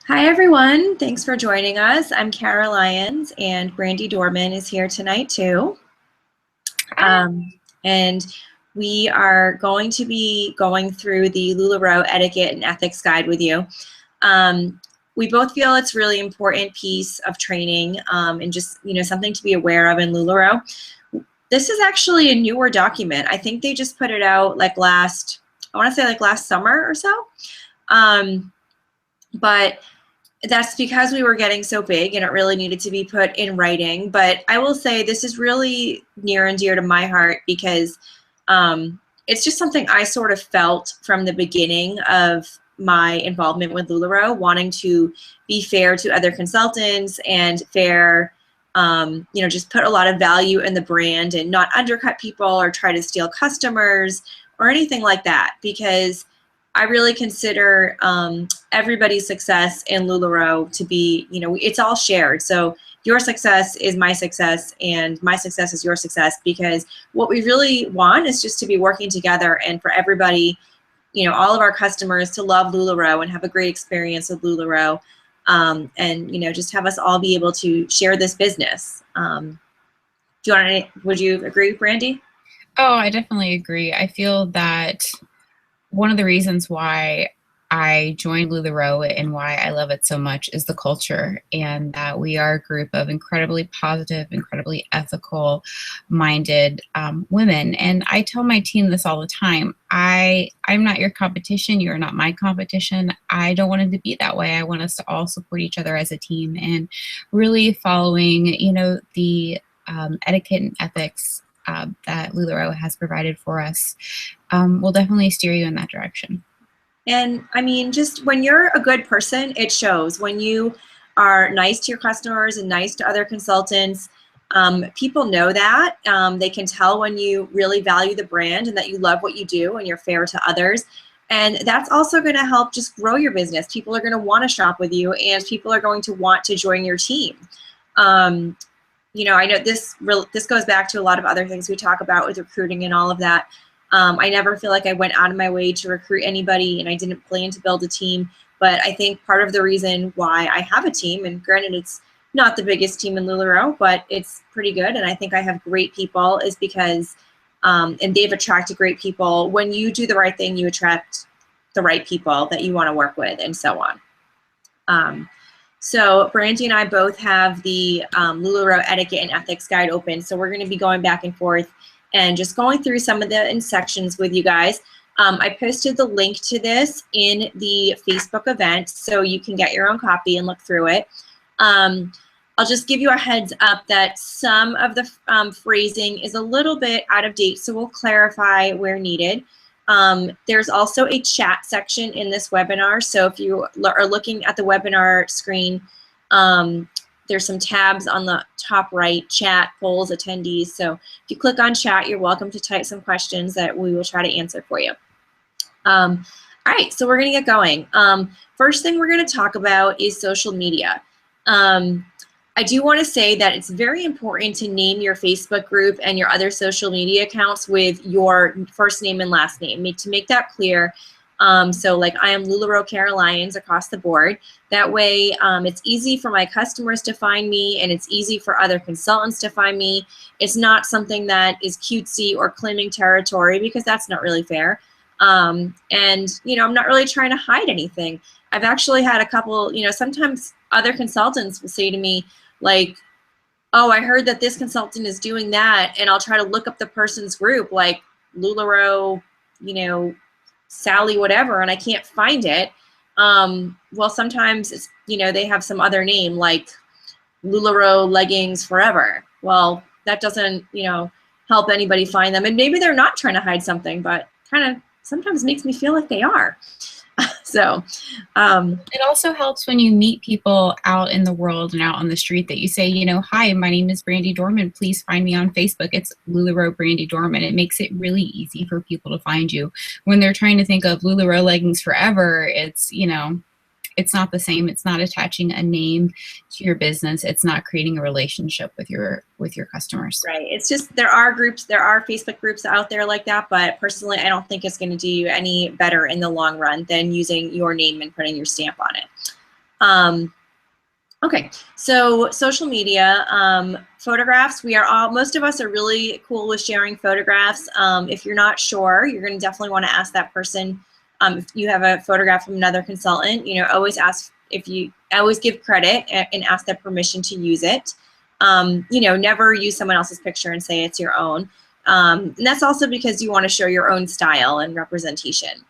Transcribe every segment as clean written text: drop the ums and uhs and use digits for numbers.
Hi, everyone. Thanks for joining us. I'm Kara Lyons, and Brandy Dorman is here tonight, too. And we are going to be going through the Lularoe Etiquette and Ethics Guide with you. We both feel it's a really important piece of training and just, something to be aware of in Lularoe. This is actually a newer document. I think they just put it out like last summer or so. But that's because we were getting so big and it really needed to be put in writing. But I will say this is really near and dear to my heart because it's just something I sort of felt from the beginning of my involvement with Lularoe, wanting to be fair to other consultants and fair, just put a lot of value in the brand and not undercut people or try to steal customers or anything like that, because I really consider everybody's success in Lularoe to be, it's all shared. So your success is my success and my success is your success, because what we really want is just to be working together and for everybody, all of our customers to love Lularoe and have a great experience with Lularoe, and, just have us all be able to share this business. Would you agree, Brandy? Oh, I definitely agree. I feel that one of the reasons why I joined Lularoe and why I love it so much is the culture, and that we are a group of incredibly positive, incredibly ethical minded women. And I tell my team this all the time. I'm not your competition. You're not my competition. I don't want it to be that way. I want us to all support each other as a team and really following, the etiquette and ethics that Lularoe has provided for us will definitely steer you in that direction. And I mean, just when you're a good person, it shows. When you are nice to your customers and nice to other consultants, people know that. They can tell when you really value the brand and that you love what you do and you're fair to others. And that's also going to help just grow your business. People are going to want to shop with you, and people are going to want to join your team. I know this goes back to a lot of other things we talk about with recruiting and all of that. I never feel like I went out of my way to recruit anybody, and I didn't plan to build a team. But I think part of the reason why I have a team, and granted it's not the biggest team in Lularoe, but it's pretty good, and I think I have great people, is because, and they've attracted great people. When you do the right thing, you attract the right people that you want to work with, and so on. So Brandy and I both have the Lularoe Etiquette and Ethics Guide open, so we're going to be going back and forth and just going through some of the sections with you guys. I posted the link to this in the Facebook event, so you can get your own copy and look through it. I'll just give you a heads up that some of the phrasing is a little bit out of date, so we'll clarify where needed. There's also a chat section in this webinar, so if you are looking at the webinar screen, there's some tabs on the top right: chat, polls, attendees. So if you click on chat, you're welcome to type some questions that we will try to answer for you. All right, so we're going to get going. First thing we're going to talk about is social media. I do want to say that it's very important to name your Facebook group and your other social media accounts with your first name and last name, to make that clear. So like, I am Lularoe Kara Lyons across the board. That way it's easy for my customers to find me, and it's easy for other consultants to find me. It's not something that is cutesy or claiming territory, because that's not really fair. And, I'm not really trying to hide anything. I've actually had a couple, sometimes other consultants will say to me, like, oh, I heard that this consultant is doing that, and I'll try to look up the person's group, like Lularoe, Sally whatever, and I can't find it. Well, sometimes it's, they have some other name like Lularoe Leggings Forever. Well, that doesn't, help anybody find them. And maybe they're not trying to hide something, but kind of sometimes makes me feel like they are. So it also helps when you meet people out in the world and out on the street that you say, hi, my name is Brandy Dorman. Please find me on Facebook. It's Lularoe Brandy Dorman. It makes it really easy for people to find you. When they're trying to think of Lularoe Leggings Forever, it's, it's not the same. It's not attaching a name to your business. It's not creating a relationship with your customers. Right. It's just, there are Facebook groups out there like that, but personally, I don't think it's going to do you any better in the long run than using your name and putting your stamp on it. Okay, so social media, photographs, most of us are really cool with sharing photographs. If you're not sure, you're gonna definitely wanna ask that person. If you have a photograph from another consultant, always always give credit and ask their permission to use it. Never use someone else's picture and say it's your own. And that's also because you wanna show your own style and representation.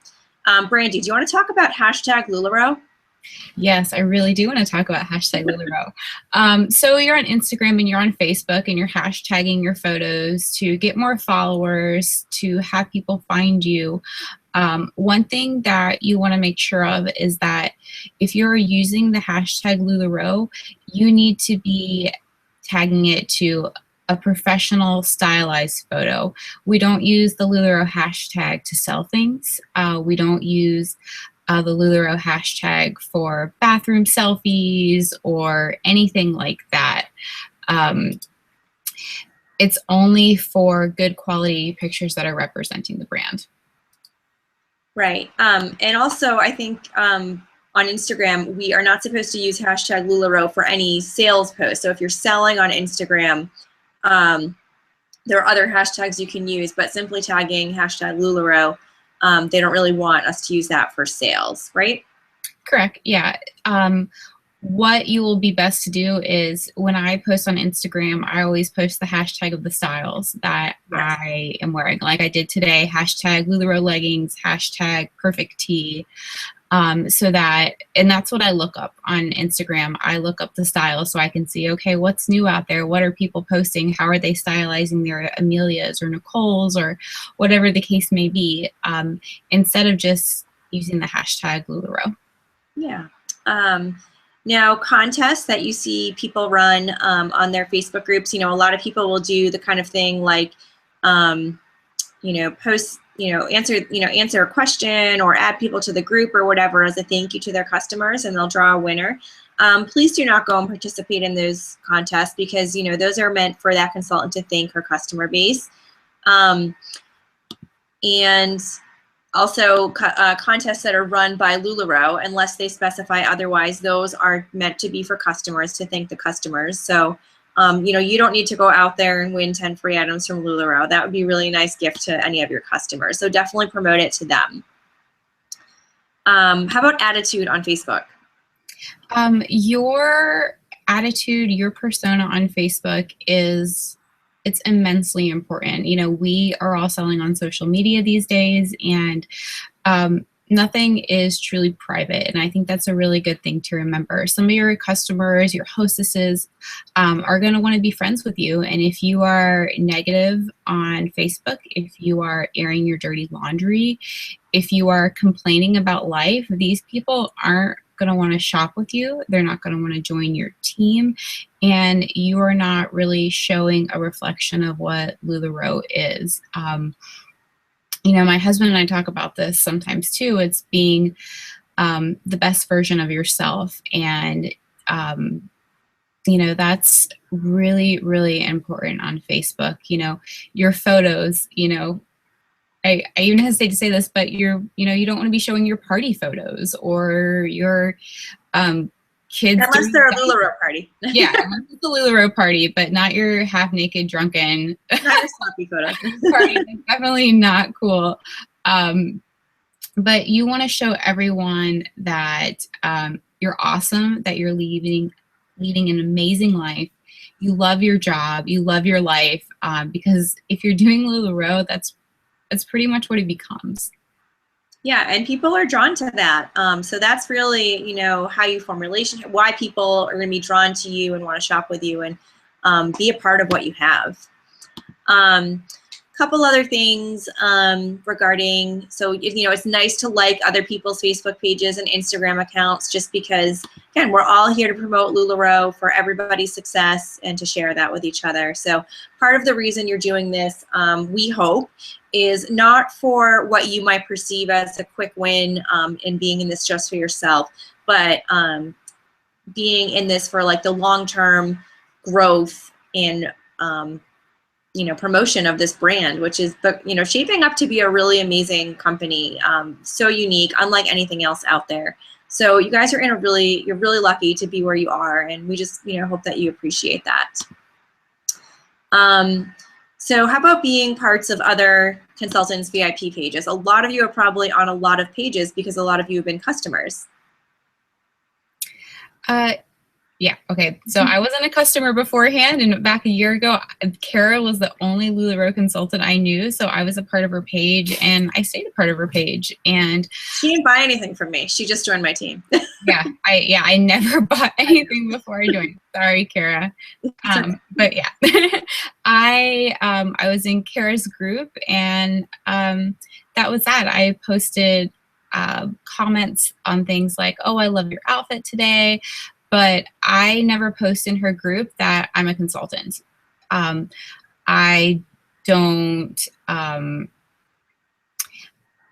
Brandy, do you wanna talk about hashtag Lularoe? Yes, I really do want to talk about hashtag Lularoe. So you're on Instagram and you're on Facebook and you're hashtagging your photos to get more followers, to have people find you. One thing that you want to make sure of is that if you're using the hashtag Lularoe, you need to be tagging it to a professional stylized photo. We don't use the Lularoe hashtag to sell things. We don't use the Lularoe hashtag for bathroom selfies or anything like that. It's only for good quality pictures that are representing the brand. Right. And also, I think on Instagram, we are not supposed to use hashtag Lularoe for any sales posts. So if you're selling on Instagram, there are other hashtags you can use, but simply tagging hashtag Lularoe, they don't really want us to use that for sales, right? Correct. Yeah. What you will be best to do is when I post on Instagram, I always post the hashtag of the styles that I am wearing. Like I did today, hashtag Lularoe leggings, hashtag perfect tee. And that's what I look up on Instagram. I look up the styles so I can see, okay, what's new out there? What are people posting? How are they stylizing their Amelias or Nicole's or whatever the case may be, instead of just using the hashtag Lularoe. Yeah. Now, contests that you see people run on their Facebook groups, a lot of people will do the kind of thing like, post, answer a question or add people to the group or whatever as a thank you to their customers, and they'll draw a winner. Please do not go and participate in those contests because, those are meant for that consultant to thank her customer base. And also, contests that are run by Lularoe, unless they specify otherwise, those are meant to be for customers to thank the customers. So, you don't need to go out there and win 10 free items from Lularoe. That would be a really nice gift to any of your customers. So definitely promote it to them. How about attitude on Facebook? Your attitude, your persona on Facebook it's immensely important. We are all selling on social media these days, and nothing is truly private. And I think that's a really good thing to remember. Some of your customers, your hostesses, are going to want to be friends with you. And if you are negative on Facebook, if you are airing your dirty laundry, if you are complaining about life, these people aren't going to want to shop with you. They're not going to want to join your team. And you are not really showing a reflection of what Lularoe is. My husband and I talk about this sometimes too. It's being the best version of yourself. And, that's really, really important on Facebook. Your photos, I even hesitate to say this, but you don't want to be showing your party photos or your kids. Unless they're a Lularoe party. Yeah, unless it's a Lularoe party, but not your half-naked, drunken not your sloppy photo. party. It's definitely not cool. But you want to show everyone that you're awesome, that you're leading an amazing life. You love your job. You love your life. Because if you're doing Lularoe, that's pretty much what it becomes. Yeah, and people are drawn to that. So that's really, how you form a relationship, why people are going to be drawn to you and want to shop with you and be a part of what you have. Couple other things regarding, so it's nice to like other people's Facebook pages and Instagram accounts, just because, again, we're all here to promote Lularoe for everybody's success and to share that with each other. So part of the reason you're doing this, we hope, is not for what you might perceive as a quick win in being in this just for yourself, but being in this for like the long-term growth and promotion of this brand, which is shaping up to be a really amazing company, so unique, unlike anything else out there. So you guys are you're really lucky to be where you are, and we just, hope that you appreciate that. So how about being parts of other consultants' VIP pages? A lot of you are probably on a lot of pages because a lot of you have been customers. Yeah, okay. So I wasn't a customer beforehand, and back a year ago, Kara was the only Lularoe consultant I knew, so I was a part of her page, and I stayed a part of her page. And she didn't buy anything from me. She just joined my team. I never bought anything before I joined. Sorry, Kara. But yeah, I was in Kara's group, and that was that. I posted comments on things like, "Oh, I love your outfit today." But I never post in her group that I'm a consultant. I don't,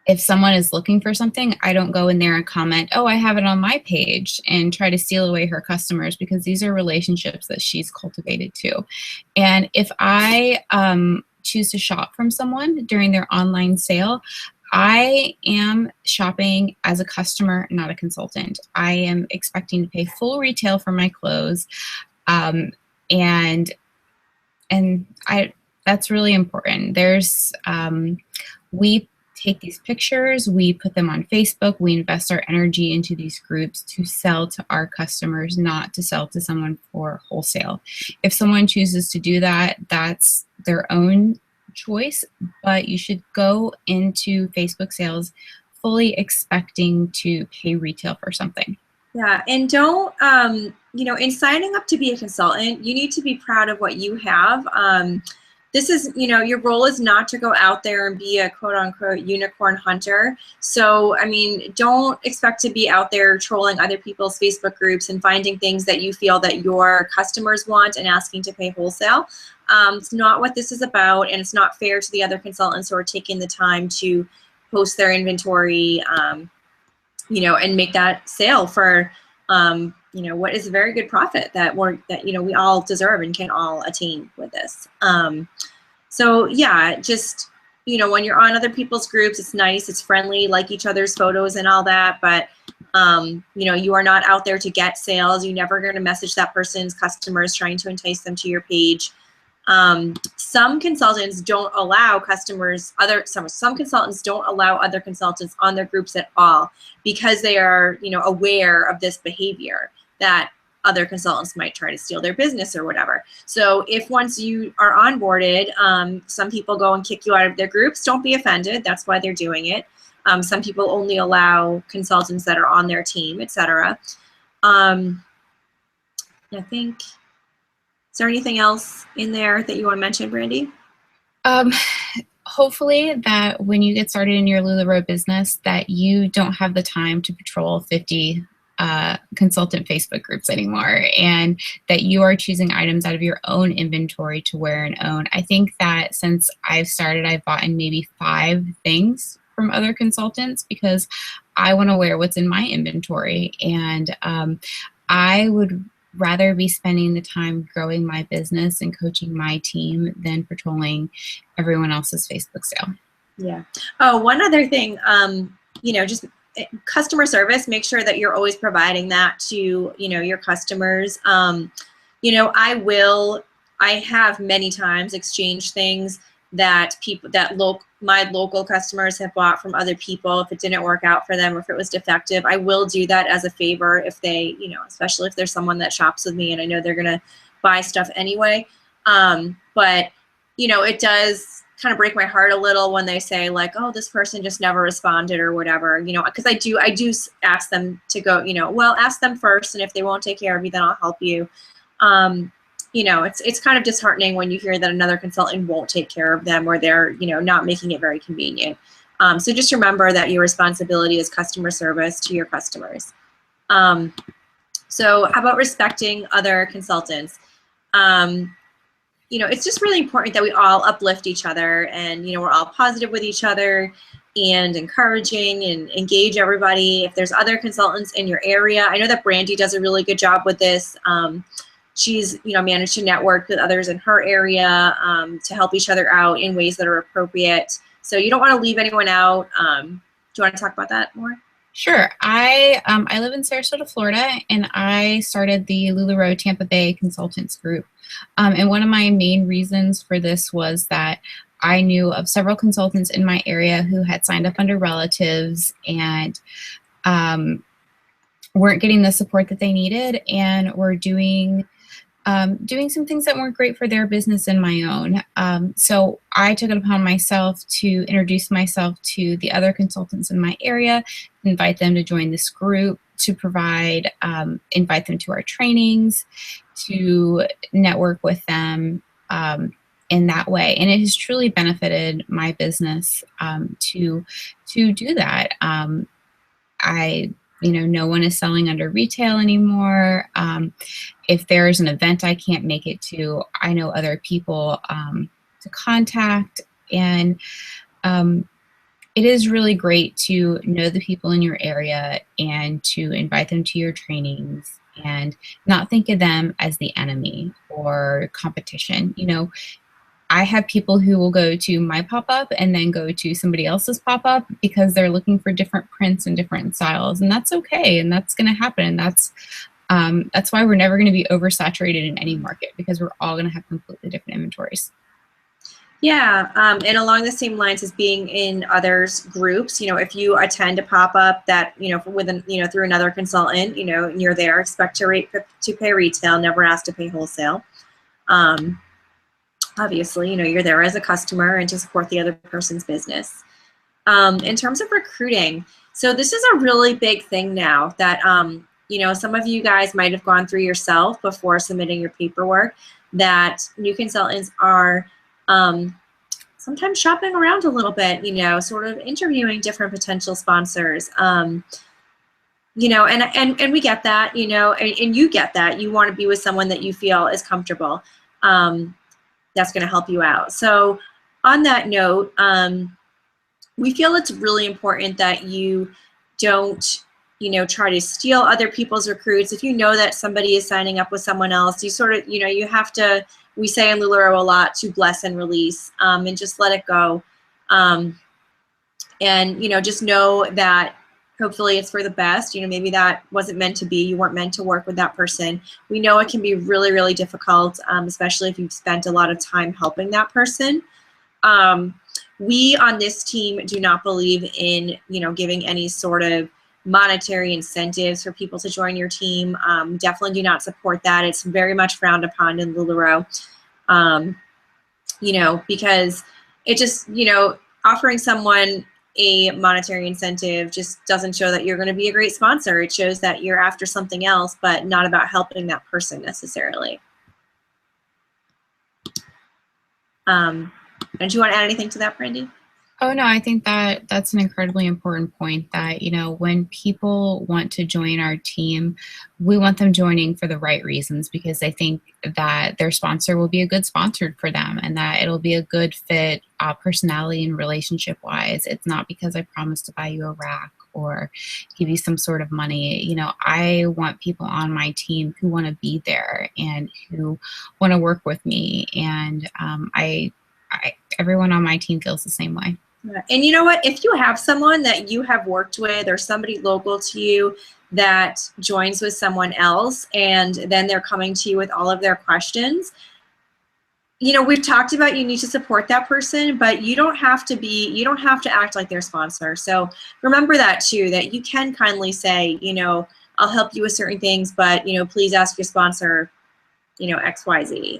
if someone is looking for something, I don't go in there and comment, "Oh, I have it on my page," and try to steal away her customers, because these are relationships that she's cultivated too. And if I choose to shop from someone during their online sale, I am shopping as a customer, not a consultant. I am expecting to pay full retail for my clothes, and that's really important. We take these pictures, we put them on Facebook, we invest our energy into these groups to sell to our customers, not to sell to someone for wholesale. If someone chooses to do that, that's their own choice, but you should go into Facebook sales fully expecting to pay retail for something. Yeah, and don't, in signing up to be a consultant, you need to be proud of what you have. This is, your role is not to go out there and be a quote unquote unicorn hunter. So, I mean, don't expect to be out there trolling other people's Facebook groups and finding things that you feel that your customers want and asking to pay wholesale. It's not what this is about, and it's not fair to the other consultants who are taking the time to post their inventory, and make that sale for, what is a very good profit that we all deserve and can all attain with this. So yeah, just, when you're on other people's groups, it's nice, it's friendly, like each other's photos and all that, but you are not out there to get sales. You're never going to message that person's customers trying to entice them to your page. Some consultants don't allow some consultants don't allow other consultants on their groups at all, because they are, aware of this behavior that other consultants might try to steal their business or whatever. So if once you are onboarded, some people go and kick you out of their groups, don't be offended. That's why they're doing it. Some people only allow consultants that are on their team, etc. I think, is there anything else in there that you want to mention, Brandy? Hopefully that when you get started in your Lularoe business, that you don't have the time to patrol 50 consultant Facebook groups anymore, and that you are choosing items out of your own inventory to wear and own. I think that since I've started, I've bought in maybe 5 things from other consultants because I want to wear what's in my inventory, and I would rather be spending the time growing my business and coaching my team than patrolling everyone else's Facebook sale. Yeah. Oh, one other thing, just customer service, make sure that you're always providing that to, your customers. I have many times exchanged things that my local customers have bought from other people. If it didn't work out for them or if it was defective, I will do that as a favor if they, especially if there's someone that shops with me and I know they're going to buy stuff anyway. But, it does kind of break my heart a little when they say like, "Oh, this person just never responded," or whatever, because I do ask them to go, well, ask them first. And if they won't take care of you, then I'll help you. It's kind of disheartening when you hear that another consultant won't take care of them, or they're, not making it very convenient. So just remember that your responsibility is customer service to your customers. So how about respecting other consultants? It's just really important that we all uplift each other, and, we're all positive with each other and encouraging and engage everybody. If there's other consultants in your area, I know that Brandy does a really good job with this. She's, managed to network with others in her area to help each other out in ways that are appropriate. So you don't want to leave anyone out. Do you want to talk about that more? Sure. I live in Sarasota, Florida, and I started the Lularoe Tampa Bay Consultants Group. And one of my main reasons for this was that I knew of several consultants in my area who had signed up under relatives and um, weren't getting the support that they needed, and were doing some things that weren't great for their business and my own. So I took it upon myself to introduce myself to the other consultants in my area, invite them to join this group, to provide, invite them to our trainings, to network with them in that way. And it has truly benefited my business to do that. No one is selling under retail anymore. If there's an event I can't make it to, I know other people to contact. And it is really great to know the people in your area and to invite them to your trainings and not think of them as the enemy or competition. I have people who will go to my pop-up and then go to somebody else's pop-up because they're looking for different prints and different styles, and that's okay, and that's going to happen. And that's why we're never going to be oversaturated in any market, because we're all going to have completely different inventories. Yeah, and along the same lines as being in others groups, if you attend a pop-up that, through another consultant, and you're there, expect to pay retail, never ask to pay wholesale. Obviously, you're there as a customer and to support the other person's business. In terms of recruiting, so this is a really big thing now that, some of you guys might have gone through yourself before submitting your paperwork, that new consultants are sometimes shopping around a little bit, sort of interviewing different potential sponsors. And we get that, and you get that. You want to be with someone that you feel is comfortable. That's going to help you out. So on that note, we feel it's really important that you don't, try to steal other people's recruits. If you know that somebody is signing up with someone else, you sort of, you have to, we say in Lularoe a lot, to bless and release, and just let it go. And, just know that hopefully it's for the best. Maybe that wasn't meant to be. You weren't meant to work with that person. We know it can be really, really difficult, especially if you've spent a lot of time helping that person. We on this team do not believe in, giving any sort of monetary incentives for people to join your team. Definitely do not support that. It's very much frowned upon in Lularoe, because it just, offering someone a monetary incentive just doesn't show that you're going to be a great sponsor. It shows that you're after something else, but not about helping that person necessarily. Don't you want to add anything to that, Brandy? Oh, no, I think that that's an incredibly important point, that, when people want to join our team, we want them joining for the right reasons, because they think that their sponsor will be a good sponsor for them and that it'll be a good fit personality and relationship wise. It's not because I promised to buy you a rack or give you some sort of money. I want people on my team who want to be there and who want to work with me. And everyone on my team feels the same way. And you know what? If you have someone that you have worked with or somebody local to you that joins with someone else and then they're coming to you with all of their questions, we've talked about you need to support that person, but you don't have to act like their sponsor. So remember that too, that you can kindly say, I'll help you with certain things, but, please ask your sponsor, XYZ.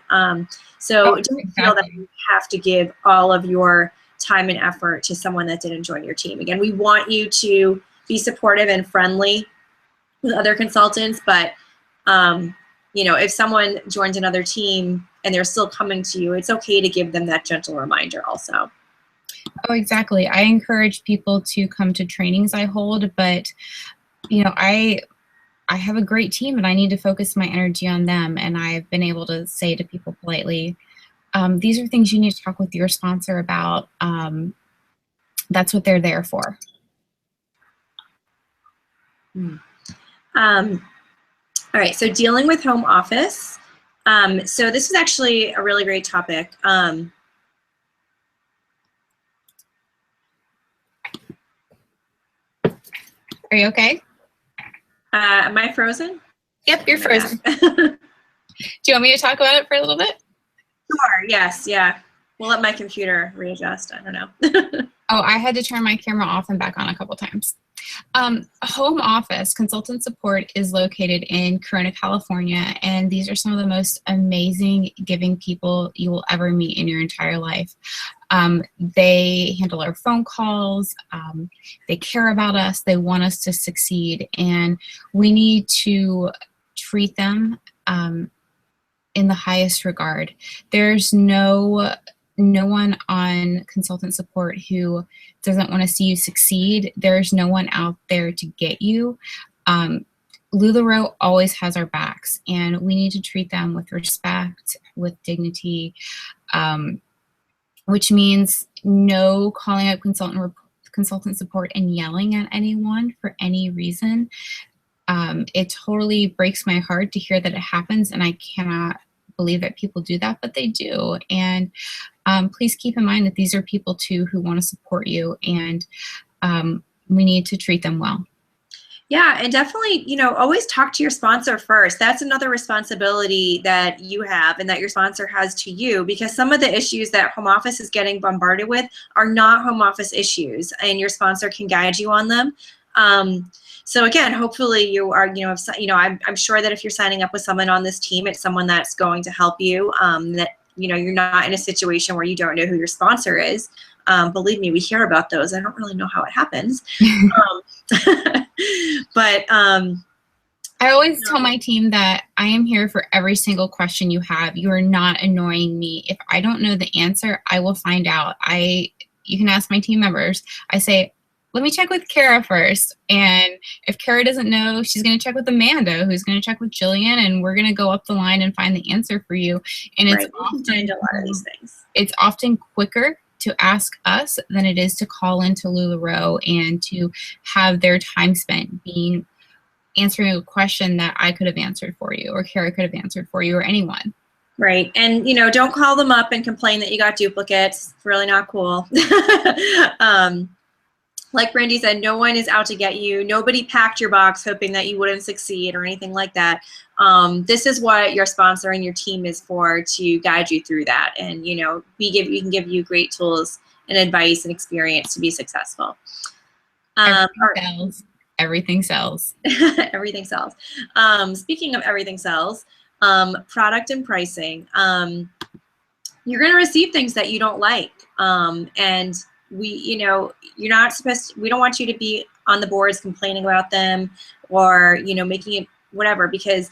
So don't feel that you have to give all of your time and effort to someone that didn't join your team. Again, we want you to be supportive and friendly with other consultants, but if someone joins another team and they're still coming to you, it's okay to give them that gentle reminder also. Oh, exactly. I encourage people to come to trainings I hold, but I have a great team and I need to focus my energy on them. And I've been able to say to people politely, these are things you need to talk with your sponsor about. That's what they're there for. All right, so dealing with home office. So this is actually a really great topic. Are you okay? Am I frozen? Yep, you're frozen. Sure, Do you want me to talk about it for a little bit? yes, yeah. We'll let my computer readjust. I don't know. Oh, I had to turn my camera off and back on a couple times. Home office consultant support is located in Corona, California, and these are some of the most amazing, giving people you will ever meet in your entire life. They handle our phone calls, they care about us, they want us to succeed, and we need to treat them in the highest regard. There's no one on consultant support who doesn't want to see you succeed. There's no one out there to get you. Lularoe always has our backs, and we need to treat them with respect, with dignity, which means no calling up consultant support and yelling at anyone for any reason. It totally breaks my heart to hear that it happens, and I cannot believe that people do that, but they do. And please keep in mind that these are people too who want to support you, and we need to treat them well. Yeah, and definitely, always talk to your sponsor first. That's another responsibility that you have and that your sponsor has to you, because some of the issues that home office is getting bombarded with are not home office issues, and your sponsor can guide you on them. So again, hopefully you are, I'm sure that if you're signing up with someone on this team, it's someone that's going to help you, that, you're not in a situation where you don't know who your sponsor is. Believe me, we hear about those. I don't really know how it happens. But I always tell my team that I am here for every single question you have. You are not annoying me. If I don't know the answer, I will find out. You can ask my team members. I say, let me check with Kara first. And if Kara doesn't know, she's going to check with Amanda, who's going to check with Jillian, and we're going to go up the line and find the answer for you. And it's often a lot of these things. It's often quicker to ask us than it is to call into Lularoe and to have their time spent answering a question that I could have answered for you, or Kara could have answered for you, or anyone. Right. And, don't call them up and complain that you got duplicates. It's really not cool. Like Brandy said, no one is out to get you. Nobody packed your box hoping that you wouldn't succeed or anything like that. This is what your sponsor and your team is for, to guide you through that. And, we can give you great tools and advice and experience to be successful. Everything sells. Everything sells. Speaking of everything sells, product and pricing. You're going to receive things that you don't like. And we don't want you to be on the boards complaining about them, or, making it whatever, because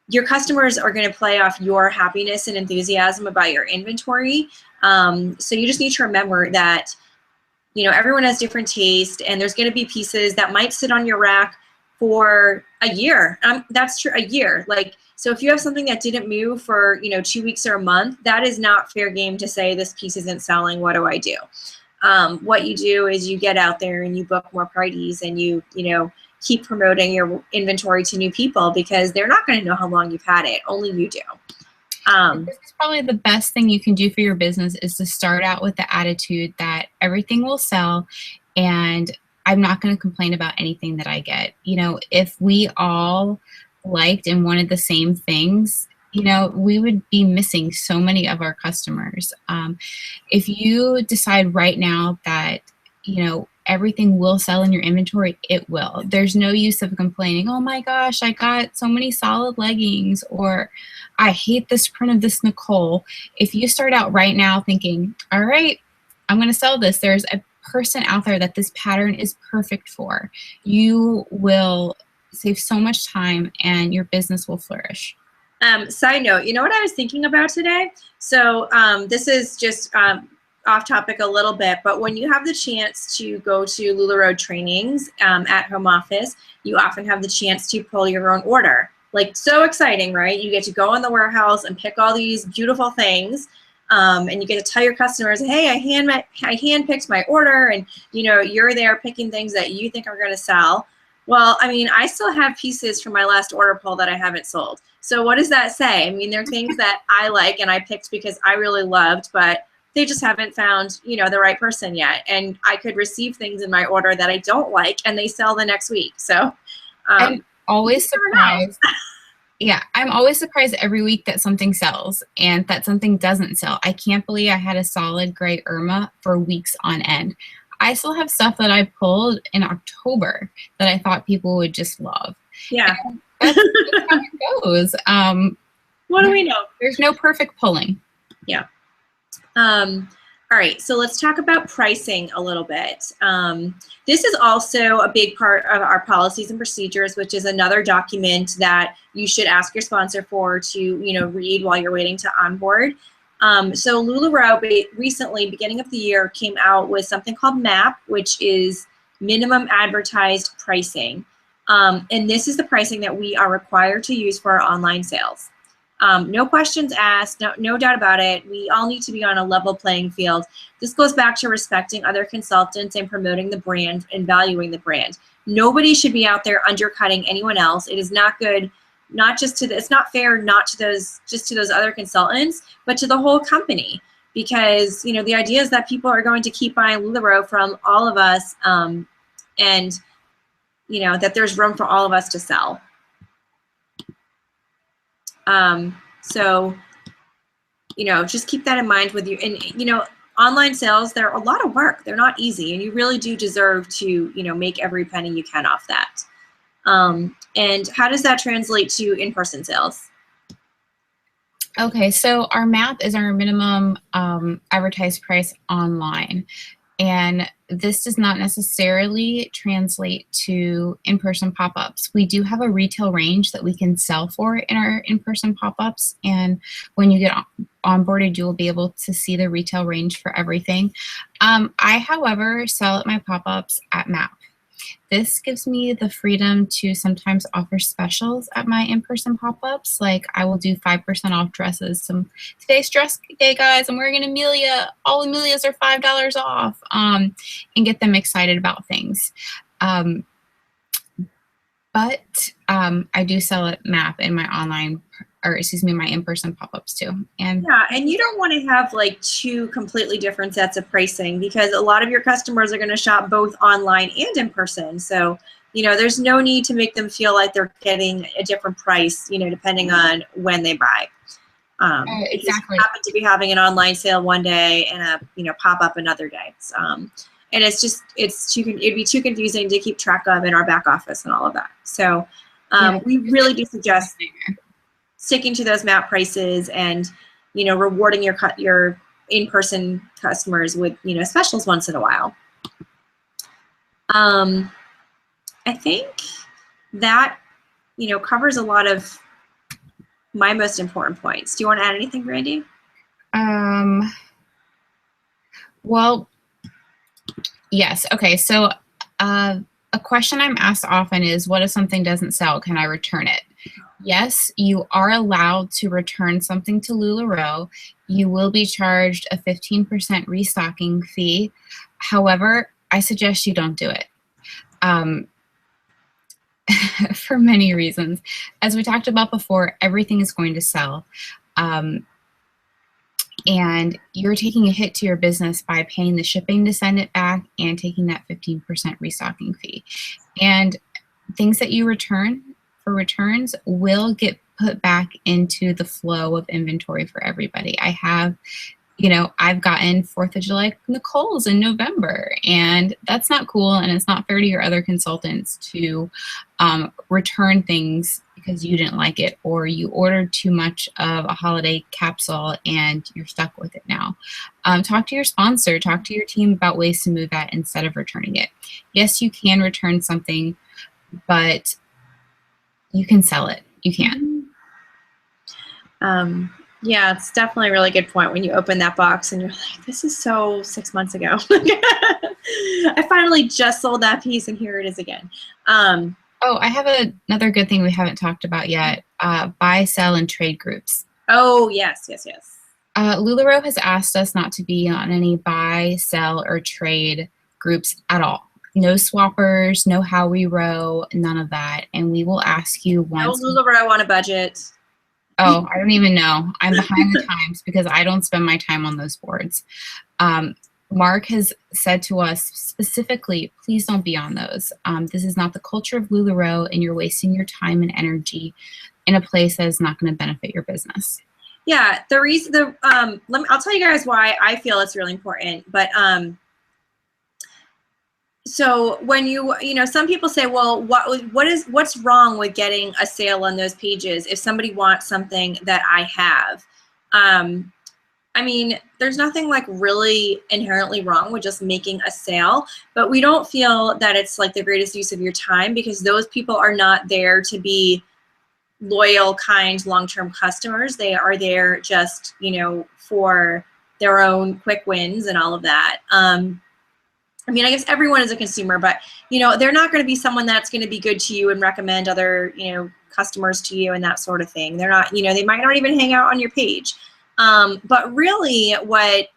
your customers are going to play off your happiness and enthusiasm about your inventory. So you just need to remember that, everyone has different taste, and there's going to be pieces that might sit on your rack for a year. That's true, a year. So if you have something that didn't move for, 2 weeks or a month, that is not fair game to say this piece isn't selling. What do I do? What you do is you get out there and you book more parties, and you keep promoting your inventory to new people, because they're not going to know how long you've had it. Only you do. This is probably the best thing you can do for your business, is to start out with the attitude that everything will sell, and I'm not going to complain about anything that I get. If we all liked and wanted the same things, we would be missing so many of our customers. If you decide right now that, everything will sell in your inventory, it will. There's no use of complaining, oh my gosh, I got so many solid leggings, or I hate this print of this Nicole. If you start out right now thinking, all right, I'm going to sell this, there's a person out there that this pattern is perfect for, you will save so much time and your business will flourish. Side note, what I was thinking about today? So this is just off topic a little bit, but when you have the chance to go to Lularoe trainings at home office, you often have the chance to pull your own order. So exciting, right? You get to go in the warehouse and pick all these beautiful things, and you get to tell your customers, hey, I handpicked my order, and you're there picking things that you think are going to sell. Well, I still have pieces from my last order pull that I haven't sold. So what does that say? There are things that I like and I picked because I really loved, but they just haven't found, the right person yet. And I could receive things in my order that I don't like, and they sell the next week. So I'm always surprised. Yeah, I'm always surprised every week that something sells and that something doesn't sell. I can't believe I had a solid gray Irma for weeks on end. I still have stuff that I pulled in October that I thought people would just love. Yeah. That's how it goes. What do we know? There's no perfect pulling. Yeah. All right, so let's talk about pricing a little bit. This is also a big part of our policies and procedures, which is another document that you should ask your sponsor for to, read while you're waiting to onboard. So Lularoe recently, beginning of the year, came out with something called MAP, which is minimum advertised pricing. And this is the pricing that we are required to use for our online sales. No questions asked, no doubt about it. We all need to be on a level playing field. This goes back to respecting other consultants and promoting the brand and valuing the brand. Nobody should be out there undercutting anyone else. It is not good, it's not fair not to those other consultants, but to the whole company. Because, the idea is that people are going to keep buying Lularoe from all of us, and, that there's room for all of us to sell. So, just keep that in mind with you. And, online sales, they're a lot of work. They're not easy, and you really do deserve to, make every penny you can off that. And how does that translate to in-person sales? Okay, so our MAP is our minimum advertised price online. And this does not necessarily translate to in-person pop-ups. We do have a retail range that we can sell for in our in-person pop-ups. And when you get onboarded, you will be able to see the retail range for everything. I, however, sell at my pop-ups at MAP. This gives me the freedom to sometimes offer specials at my in-person pop-ups. Like I will do 5% off dresses. Today's dress day, guys. I'm wearing an Amelia. All Amelias are $5 off, and get them excited about things. But I do sell at MAP in my my in-person pop-ups too. And yeah, and you don't want to have like two completely different sets of pricing, because a lot of your customers are going to shop both online and in person. So, there's no need to make them feel like they're getting a different price, depending on when they buy. Exactly. You happen to be having an online sale one day and a pop-up another day. And it'd be too confusing to keep track of in our back office and all of that. So we really do suggest sticking to those MAP prices and, rewarding your in-person customers with, specials once in a while. I think that, covers a lot of my most important points. Do you want to add anything, Brandy? Well, yes. Okay. So a question I'm asked often is, what if something doesn't sell? Can I return it? Yes, you are allowed to return something to Lularoe. You will be charged a 15% restocking fee. However, I suggest you don't do it. For many reasons. As we talked about before, everything is going to sell. And you're taking a hit to your business by paying the shipping to send it back and taking that 15% restocking fee. And things that you return for returns will get put back into the flow of inventory for everybody. I have, I've gotten 4th of July Nicole's in November, and that's not cool, and it's not fair to your other consultants to return things because you didn't like it, or you ordered too much of a holiday capsule and you're stuck with it now. Talk to your sponsor, talk to your team about ways to move that instead of returning it. Yes, you can return something, but you can sell it. You can. Yeah, it's definitely a really good point when you open that box and you're like, this is so 6 months ago. I finally just sold that piece and here it is again. Oh, I have another good thing we haven't talked about yet. Buy, sell, and trade groups. Oh, yes. Lularoe has asked us not to be on any buy, sell, or trade groups at all. No swappers, no how we row, none of that. And we will ask you once. No Lularoe on a budget. Oh, I don't even know. I'm behind the times because I don't spend my time on those boards. Um, Mark has said to us specifically, please don't be on those. This is not the culture of Lularoe, and you're wasting your time and energy in a place that is not going to benefit your business. Yeah, the reason I'll tell you guys why I feel it's really important. But so when some people say, well, what's wrong with getting a sale on those pages if somebody wants something that I have? I mean, there's nothing like really inherently wrong with just making a sale, but we don't feel that it's like the greatest use of your time because those people are not there to be loyal, kind, long-term customers. They are there just, for their own quick wins and all of that. I mean, I guess everyone is a consumer, but, they're not going to be someone that's going to be good to you and recommend other, customers to you and that sort of thing. They're not, they might not even hang out on your page. But really what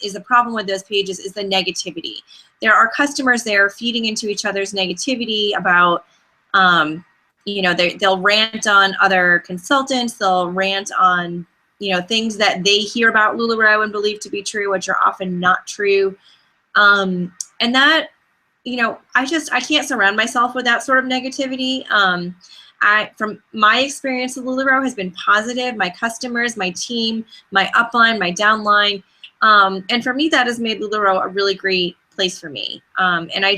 is the problem with those pages is the negativity. There are customers there feeding into each other's negativity about, they'll rant on other consultants. They'll rant on, things that they hear about Lularoe and believe to be true, which are often not true. And that, I can't surround myself with that sort of negativity. From my experience with Lularoe has been positive. My customers, my team, my upline, my downline. And for me, that has made Lularoe a really great place for me. And I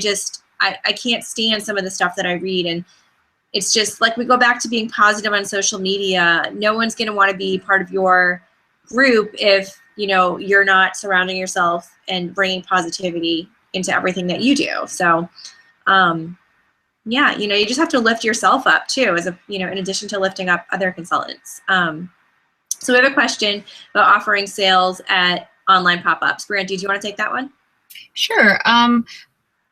can't stand some of the stuff that I read. And it's just like we go back to being positive on social media. No one's going to want to be part of your group if, you're not surrounding yourself and bringing positivity into everything that you do. So, yeah, you just have to lift yourself up too, in addition to lifting up other consultants. So we have a question about offering sales at online pop-ups. Brandy, do you want to take that one? Sure.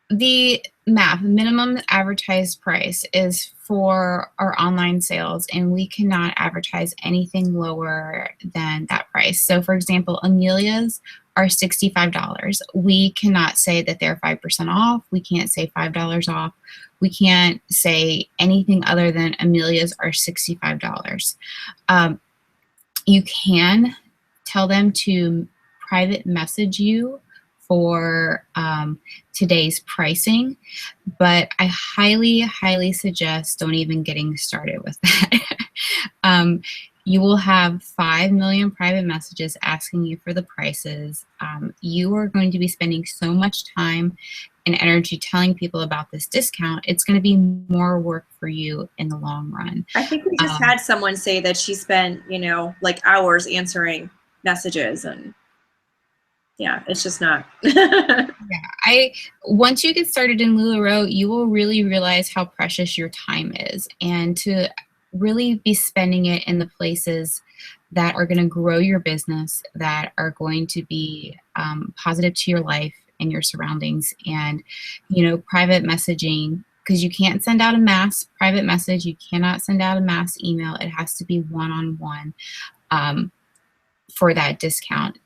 The minimum advertised price is for our online sales, and we cannot advertise anything lower than that price. So for example, Amelia's are $65. We cannot say that they're 5% off. We can't say $5 off. We can't say anything other than Amelia's are $65. You can tell them to private message you for today's pricing, but I highly, highly suggest don't even getting started with that. You will have 5 million private messages asking you for the prices. You are going to be spending so much time and energy telling people about this discount. It's going to be more work for you in the long run. I think we just had someone say that she spent, like hours answering messages, and yeah, it's just not. Yeah, once you get started in Lularoe, you will really realize how precious your time is, and to really be spending it in the places that are going to grow your business, that are going to be positive to your life and your surroundings. And private messaging, because you can't send out a mass private message, you cannot send out a mass email. It has to be one-on-one for that discount.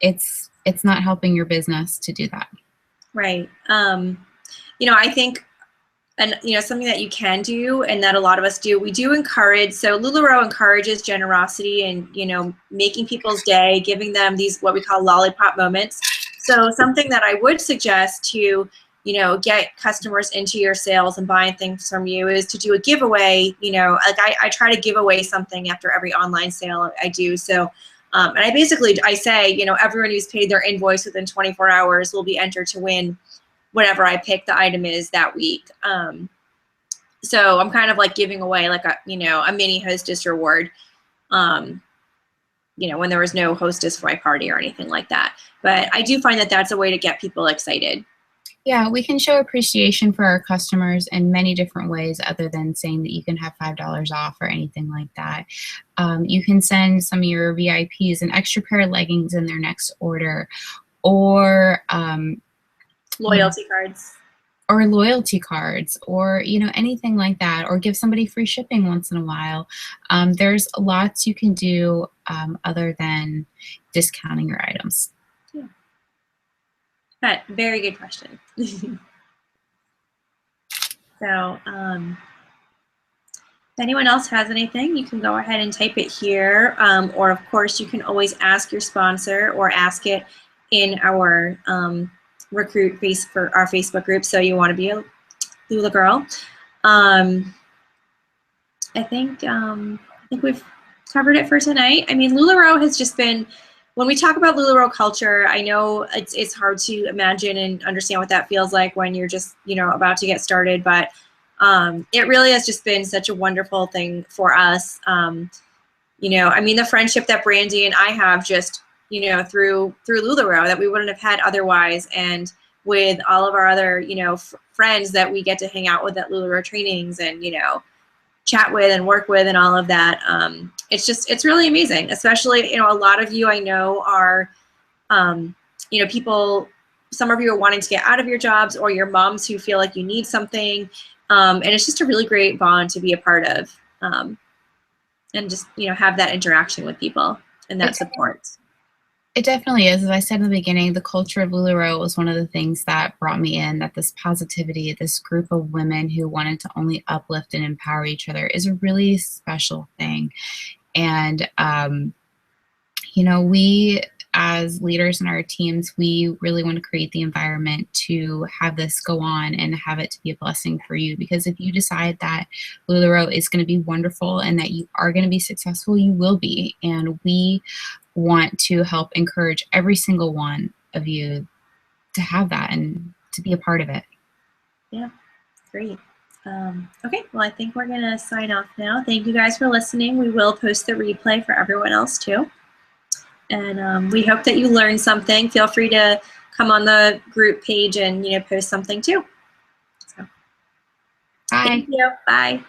It's not helping your business to do that. Right. I think, and something that you can do, and that a lot of us do, we do encourage. So Lularoe encourages generosity and making people's day, giving them these what we call lollipop moments. So something that I would suggest to get customers into your sales and buying things from you is to do a giveaway. Like I try to give away something after every online sale I do. So. And I say, everyone who's paid their invoice within 24 hours will be entered to win whatever I pick the item is that week. So I'm kind of like giving away like a mini hostess reward, when there was no hostess for my party or anything like that. But I do find that that's a way to get people excited. Yeah, we can show appreciation for our customers in many different ways other than saying that you can have $5 off or anything like that. You can send some of your VIPs an extra pair of leggings in their next order, or loyalty cards. Or loyalty cards, or anything like that, or give somebody free shipping once in a while. There's lots you can do other than discounting your items. Yeah. Very good question. So If anyone else has anything, you can go ahead and type it here. Or of course, you can always ask your sponsor or ask it in our recruit for our Facebook group. So you want to be a Lula girl. I think we've covered it for tonight. I mean, Lularoe has just been, when we talk about Lularoe culture, I know it's hard to imagine and understand what that feels like when you're just, you know, about to get started, but it really has just been such a wonderful thing for us. You know, I mean, the friendship that Brandy and I have just, you know, through Lularoe that we wouldn't have had otherwise, and with all of our other, you know, friends that we get to hang out with at Lularoe trainings and, you know, chat with and work with and all of that. It's really amazing, especially, you know, a lot of you I know are, you know, people, some of you are wanting to get out of your jobs, or your moms who feel like you need something. And it's just a really great bond to be a part of, and just, you know, have that interaction with people and that support. It definitely is. As I said in the beginning, the culture of Lularoe was one of the things that brought me in, that this positivity, this group of women who wanted to only uplift and empower each other is a really special thing. And, you know, we as leaders in our teams, we really want to create the environment to have this go on and have it to be a blessing for you. Because if you decide that Lularoe is going to be wonderful and that you are going to be successful, you will be. And we want to help encourage every single one of you to have that and to be a part of it. Yeah, great. Okay, well, I think we're going to sign off now. Thank you guys for listening. We will post the replay for everyone else too. And we hope that you learned something. Feel free to come on the group page and, you know, post something too. So, Bye. thank you. Bye.